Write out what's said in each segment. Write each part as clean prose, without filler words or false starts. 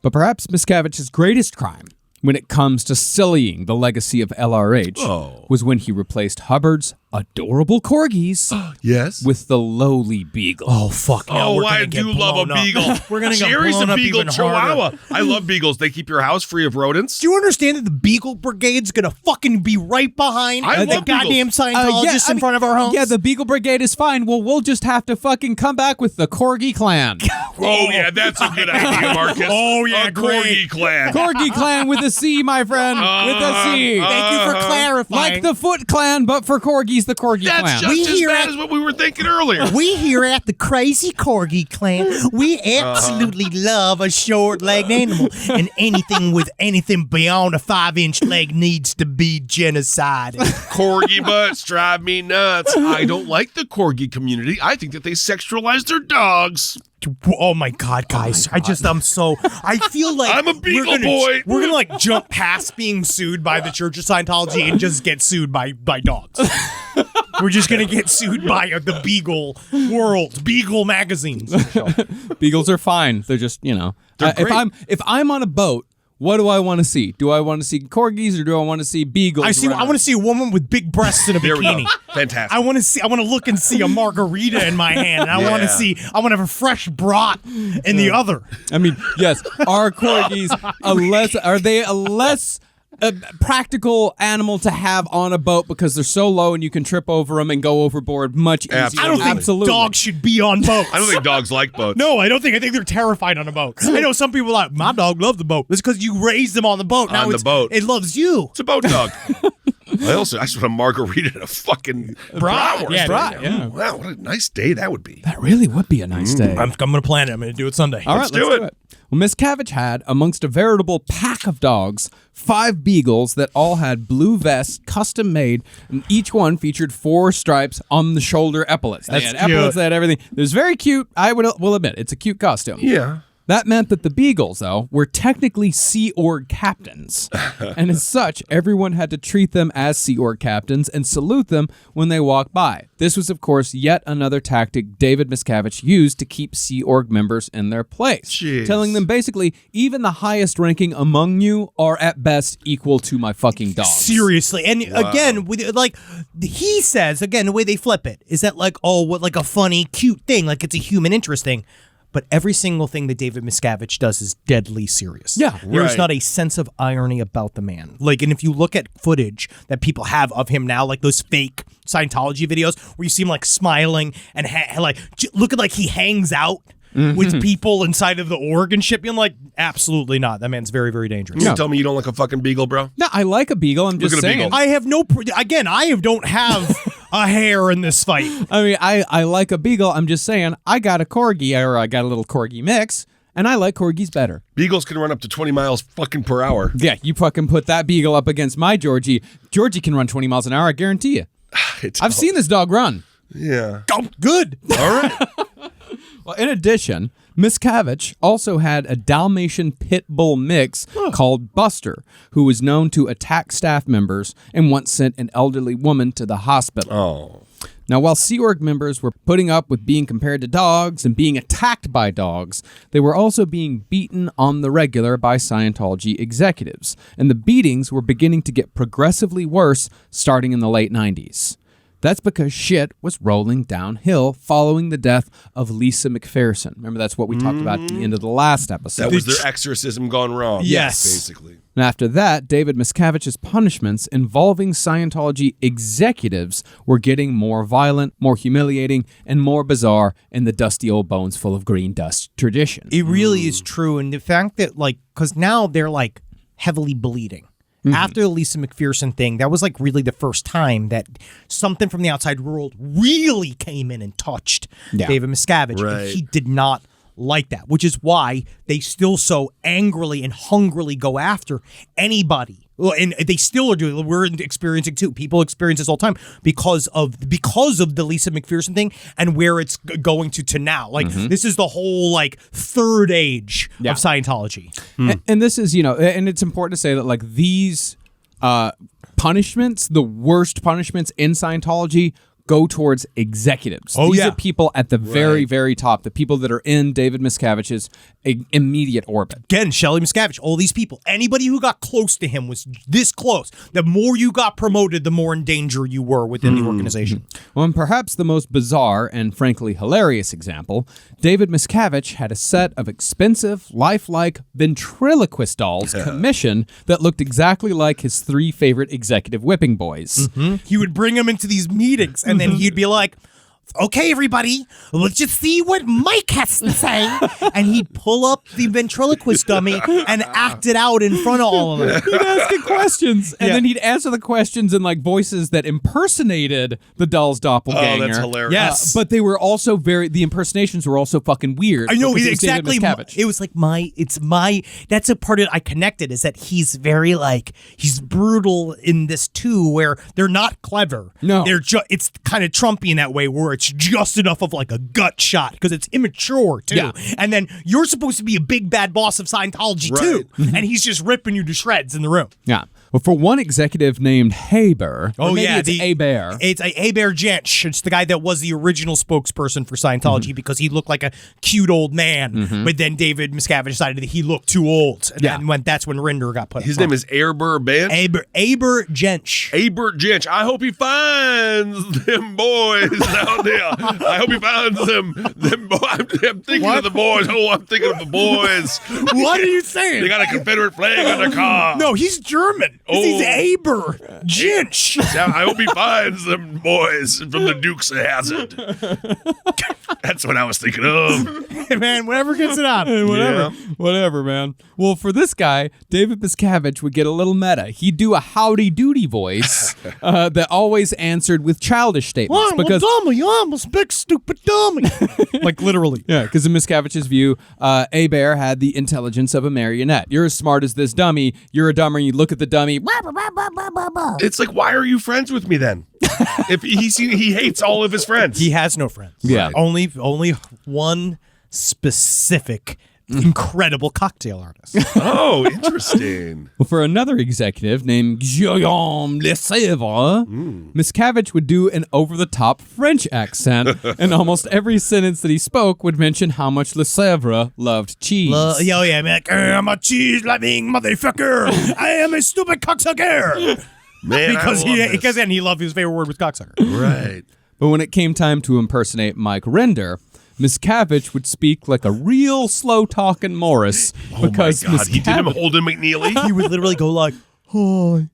But perhaps Miscavige's greatest crime, when it comes to sullying the legacy of LRH, was when he replaced Hubbard's adorable corgis with the lowly beagle. Oh, fuck. Oh, I do love a beagle. We're going to get Jerry's blown a up beagle even chihuahua. harder. I love beagles. They keep your house free of rodents. Do you understand that the Beagle Brigade's going to fucking be right behind I the love goddamn Scientologists in front of our homes? Yeah, the Beagle Brigade is fine. Well, we'll just have to fucking come back with the Corgi Clan. Oh, yeah, that's a good idea, Marcus. Oh, yeah, a great. Corgi clan. Corgi Clan with a C, my friend. With a C. Thank you for clarifying. Like the Foot Clan, but for corgis, the Corgi That's Clan. just as bad as what we were thinking earlier. We here at the Crazy Corgi Clan, we absolutely love a short-legged animal, and anything with anything beyond a 5-inch leg needs to be genocided. Corgi butts drive me nuts. I don't like the Corgi community. I think that they sexualize their dogs. Oh my God, guys! I feel like I'm a beagle boy. We're gonna like jump past being sued by the Church of Scientology and just get sued by dogs. We're just gonna get sued by the Beagle world, Beagle magazines. Beagles are fine. They're just, They're great. if I'm on a boat, what do I want to see? Do I want to see corgis or do I want to see beagles? I want to see a woman with big breasts in a There we bikini. go. Fantastic. I want to look and see a margarita in my hand. And I want to have a fresh brat in the other. I mean, yes, are corgis a less practical animal to have on a boat because they're so low and you can trip over them and go overboard much easier? Absolutely. I don't think dogs should be on boats. I don't think dogs like boats. No, I think they're terrified on a boat. I know some people are like, my dog loves the boat. It's because you raised them on the boat. Now On the boat. It loves you. It's a boat dog. I just want a margarita and a fucking bratwurst. Yeah, brat, yeah. Wow, what a nice day that would be. That really would be a nice day. I'm going to plan it. I'm going to do it Sunday. All right, let's do it. Well, Miscavige had, amongst a veritable pack of dogs, 5 beagles that all had blue vests, custom made, and each one featured 4 stripes on the shoulder epaulets. They had epaulets, they had everything. It was very cute. I will admit, it's a cute costume. Yeah. That meant that the beagles, though, were technically Sea Org captains. And as such, everyone had to treat them as Sea Org captains and salute them when they walked by. This was, of course, yet another tactic David Miscavige used to keep Sea Org members in their place. Jeez. Telling them basically, even the highest ranking among you are at best equal to my fucking dogs. Seriously. And again, he says, again, the way they flip it is that like a funny, cute thing, like it's a human interest thing. But every single thing that David Miscavige does is deadly serious. Yeah. There's Right. not a sense of irony about the man. And if you look at footage that people have of him now, like those fake Scientology videos where you see him like smiling and looking like he hangs out with people inside of the org and shit, being like, absolutely not. That man's very, very dangerous. You tell me you don't like a fucking beagle, bro? No, I like a beagle. I'm just at a saying. beagle. I have I don't have a hair in this fight. I mean, I like a beagle. I'm just saying, I got a corgi, or I got a little corgi mix, and I like corgis better. Beagles can run up to 20 miles fucking per hour. Yeah, you fucking put that beagle up against my Georgie. Georgie can run 20 miles an hour, I guarantee you. I've seen this dog run. Yeah. Oh, good. All right. Well, in addition, Miscavige also had a Dalmatian pit bull mix called Buster, who was known to attack staff members and once sent an elderly woman to the hospital. Oh. Now, while Sea Org members were putting up with being compared to dogs and being attacked by dogs, they were also being beaten on the regular by Scientology executives, and the beatings were beginning to get progressively worse starting in the late 90s. That's because shit was rolling downhill following the death of Lisa McPherson. Remember, that's what we talked about at the end of the last episode. That was their exorcism gone wrong. Yes. Basically. And after that, David Miscavige's punishments involving Scientology executives were getting more violent, more humiliating, and more bizarre in the dusty old bones full of green dust tradition. It really is true. And the fact that, because now they're, heavily bleeding. After the Lisa McPherson thing, that was, really the first time that something from the outside world really came in and touched David Miscavige. Right. And he did not like that, which is why they still so angrily and hungrily go after anybody. Well, and they still are doing. We're experiencing too. People experience this all the time because of the Lisa McPherson thing and where it's going to now. This is the whole third age of Scientology. And this is, and it's important to say that these punishments, the worst punishments in Scientology, go towards executives. Oh, These yeah. are people at the very, very top, the people that are in David Miscavige's immediate orbit. Again, Shelley Miscavige, all these people, anybody who got close to him was this close. The more you got promoted, the more in danger you were within the organization. Well, and perhaps the most bizarre and frankly hilarious example, David Miscavige had a set of expensive, lifelike ventriloquist dolls commissioned that looked exactly like his 3 favorite executive whipping boys. He would bring them into these meetings, and then he'd be like, okay, everybody, let's just see what Mike has to say. And he'd pull up the ventriloquist dummy and act it out in front of all of them. He'd ask it questions, and then he'd answer the questions in like voices that impersonated the doll's doppelganger. Oh, that's hilarious. Yes. But they were also the impersonations were also fucking weird. I know, because it was David exactly. Miscavige. It was like that's a part of I connected is that he's very like, he's brutal in this too, where they're not clever. No. They're it's kind of Trumpy in that way, where it's just enough of like a gut shot because it's immature too. Yeah. And then you're supposed to be a big bad boss of Scientology too. And he's just ripping you to shreds in the room. Yeah. Well, for one executive named Haber, or maybe it's Hebert. It's a Hebert Jensch. It's the guy that was the original spokesperson for Scientology because he looked like a cute old man. But then David Miscavige decided that he looked too old. And that's when Rinder got put His name is Eber Bench. Hebert Jensch. Hebert Jench. I hope he finds them boys out there. I hope he finds them boys. I'm thinking of the boys. Oh, I'm thinking of the boys. What are you saying? They got a Confederate flag on their car. No, he's German. He's Hebert Jensch. I hope he finds them boys from the Dukes of Hazzard. That's what I was thinking of. Man, whatever gets it out. Whatever, man. Well, for this guy, David Miscavige would get a little meta. He'd do a howdy doody voice that always answered with childish statements. I'm dummy. I'm a big stupid dummy. Like literally. Yeah, because in Miscavige's view, Hebert had the intelligence of a marionette. You're as smart as this dummy. You're a dumber, and you look at the dummy. It's like, why are you friends with me then? If he hates all of his friends. He has no friends. Yeah. Only one specific incredible cocktail artist. Oh, interesting. Well, for another executive named Guillaume Lesèvre, Miscavige would do an over-the-top French accent, and almost every sentence that he spoke would mention how much Lesèvre loved cheese. Man. I'm a cheese-loving motherfucker. I am a stupid cocksucker. Man, because then he loved his favorite word was cocksucker. Right. But when it came time to impersonate Mike Render, Miscavige would speak like a real slow-talking Morris. Because oh my God, he did him Holden McNeely. He would literally go like, "Hi,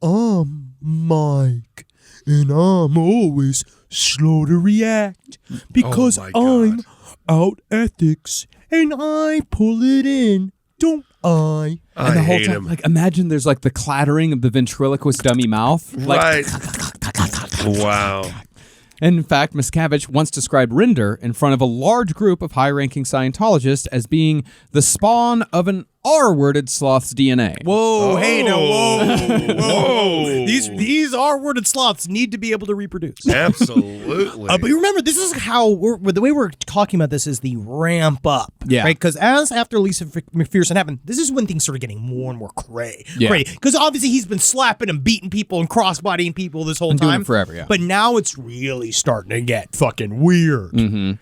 I'm Mike, and I'm always slow to react because I'm out ethics and I pull it in, don't I?" And the whole hate time, him. like, imagine there's like the clattering of the ventriloquist dummy mouth. Like, Right. Wow. And in fact, Miscavige once described Rinder in front of a large group of high-ranking Scientologists as being the spawn of an R-worded sloth's DNA. Whoa, hey, no, whoa. Whoa. These R-worded sloths need to be able to reproduce. Absolutely. But you remember, this is how the way we're talking about this is the ramp up, Yeah. right? Because after Lisa McPherson happened, this is when things started getting more and more crazy. Yeah. Because obviously he's been slapping and beating people and cross-bodying people this whole And doing time it forever, yeah. But now it's really starting to get fucking weird.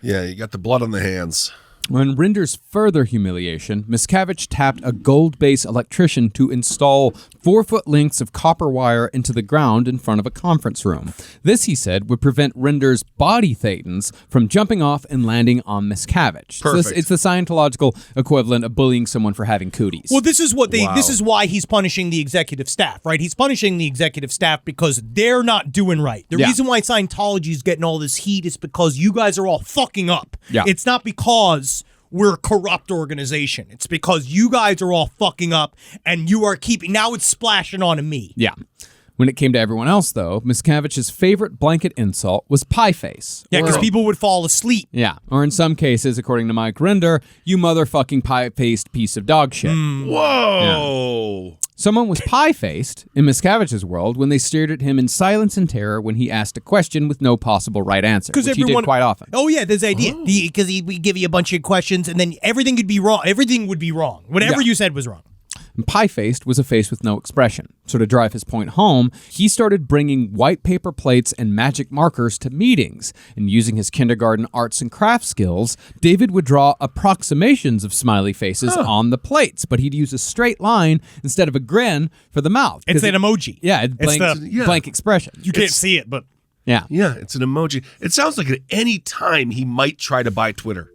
Yeah, you got the blood on the hands. When Rinder's further humiliation, Miscavige tapped a gold-based electrician to install 4-foot lengths of copper wire into the ground in front of a conference room. This, he said, would prevent Rinder's body thetans from jumping off and landing on Miscavige. Perfect. So it's the Scientological equivalent of bullying someone for having cooties. Well, this is what Wow. this is why he's punishing the executive staff, right? He's punishing the executive staff because they're not doing right. The Yeah. reason why Scientology is getting all this heat is because you guys are all fucking up. Yeah. It's not because we're a corrupt organization. It's because you guys are all fucking up and you are now it's splashing onto me. Yeah. When it came to everyone else, though, Miscavige's favorite blanket insult was pie face. Yeah, because Or- people would fall asleep. Yeah, or in some cases, according to Mike Rinder, you motherfucking pie-faced piece of dog shit. Whoa. Someone was pie-faced, in Miscavige's world, when they stared at him in silence and terror when he asked a question with no possible right answer, which he did quite often. Oh yeah, there's the idea because we give you a bunch of questions and then everything could be wrong. Everything would be wrong. Whatever Yeah. you said was wrong. And pie-faced was a face with no expression. So to drive his point home, he started bringing white paper plates and magic markers to meetings. And using his kindergarten arts and crafts skills, David would draw approximations of smiley faces on the plates, but he'd use a straight line instead of a grin for the mouth. It's an emoji. Yeah, blank expression. You can't see it, but Yeah. Yeah, it's an emoji. It sounds like at any time he might try to buy Twitter.